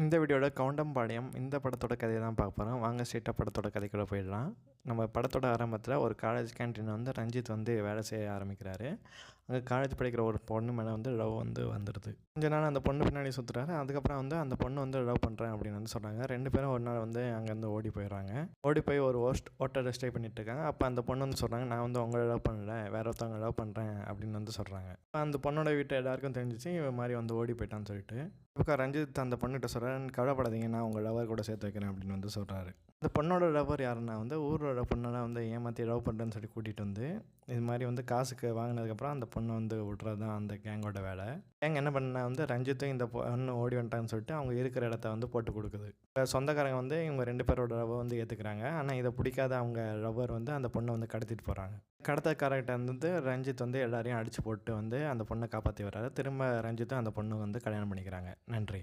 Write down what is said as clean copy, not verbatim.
இந்த வீடியோட கவுண்டம்பாளையம் இந்த படத்தோட கதையை தான் பார்க்க போகிறோம். வாங்க ஸ்ட்ரெயிட்டாக படத்தோட கதைக்குள்ளே போயிடலாம். நம்ம படத்தோட ஆரம்பத்தில் ஒரு காலேஜ் கேன்டீனில் வந்து ரஞ்சித் வந்து வேலை செய்ய ஆரம்பிக்கிறாரு. அங்கே காலேஜ் படிக்கிற ஒரு பொண்ணு மேலே வந்து லவ் வந்துடுது. கொஞ்ச நாள் அந்த பொண்ணு பின்னாடி சுற்றுறாரு. அதுக்கப்புறம் வந்து அந்த பொண்ணு வந்து லவ் பண்ணுறேன் அப்படின்னு வந்து சொல்கிறாங்க. 2 பேரும் ஒரு நாள் வந்து அங்கேருந்து ஓடி போயிடுறாங்க. ஓடி போய் ஒரு ஹோட்டலில் ஸ்டே பண்ணிட்டு இருக்காங்க. அப்போ அந்த பொண்ணு வந்து சொல்கிறாங்க, நான் வந்து உங்களை லவ் பண்ணல, வேற ஒருத்தவங்க லவ் பண்ணுறேன் அப்படின்னு வந்து சொல்கிறாங்க. அந்த பொண்ணோட வீட்டை எல்லாருக்கும் தெரிஞ்சிச்சு இவன் மாதிரி வந்து ஓடி போயிட்டான்னு சொல்லிட்டு. இப்போ ரஞ்சித் அந்த பொண்ணுகிட்ட சொல்கிறேன், கவலைப்படாதீங்க, நான் உங்கள் லவர் கூட சேர்த்து வைக்கிறேன் அப்படின்னு வந்து சொல்கிறாரு. இந்த பொண்ணோட லவர் யாருன்னா வந்து ஊரோட பொண்ணெல்லாம் வந்து ஏமாற்றி லவ் பண்ணுறேன்னு சொல்லி கூட்டிகிட்டு வந்து இது மாதிரி வந்து காசுக்கு வாங்கினதுக்கப்புறம் அந்த பொண்ணை வந்து விட்றது தான் அந்த கேங்கோட வேலை. கேங் என்ன பண்ணா வந்து ரஞ்சித்தும் இந்த பொண்ணு ஓடி வந்துட்டான்னு சொல்லிட்டு அவங்க இருக்கிற இடத்த வந்து போட்டு கொடுக்குது. சொந்தக்காரங்க வந்து இவங்க 2 பேரோட லவ்வை வந்து ஏற்றுக்கிறாங்க. ஆனால் இதை பிடிக்காத அவங்க லவ்வர் வந்து அந்த பொண்ணை வந்து கடத்திட்டு போகிறாங்க. கடத்தக்காரர்கிட்ட வந்து ரஞ்சித் வந்து எல்லாரையும் அடித்து போட்டு வந்து அந்த பொண்ணை காப்பாற்றி வர்றாரு. திரும்ப ரஞ்சித்தும் அந்த பொண்ணு வந்து கல்யாணம் பண்ணிக்கிறாங்க. நன்றி.